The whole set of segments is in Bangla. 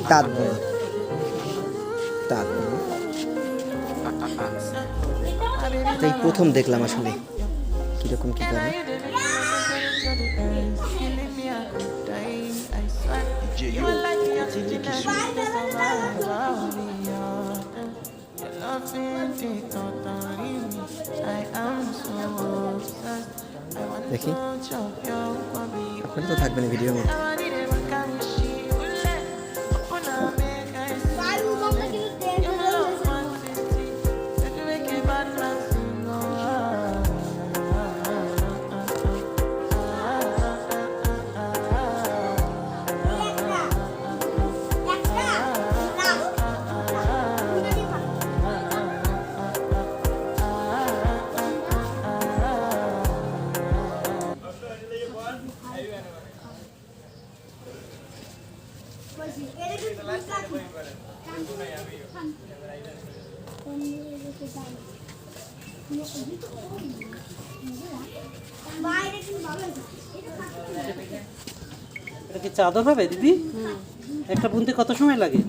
তাঁত বোনা, তাঁত বোনা এটাই প্রথম দেখলাম আসলে কীরকম কী করে। দেখি আপনারা তো থাকবেন ভিডিওর মধ্যে। এটা কি চাদর হবে দিদি? একটা বুনতে কত সময় লাগে?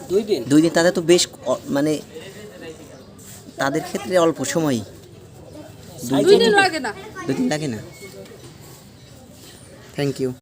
2 দিন। 2 দিন, তাদের তো বেশ মানে তাদের ক্ষেত্রে অল্প সময়। 2 দিন লাগে না। 2 দিন লাগে না। Thank you.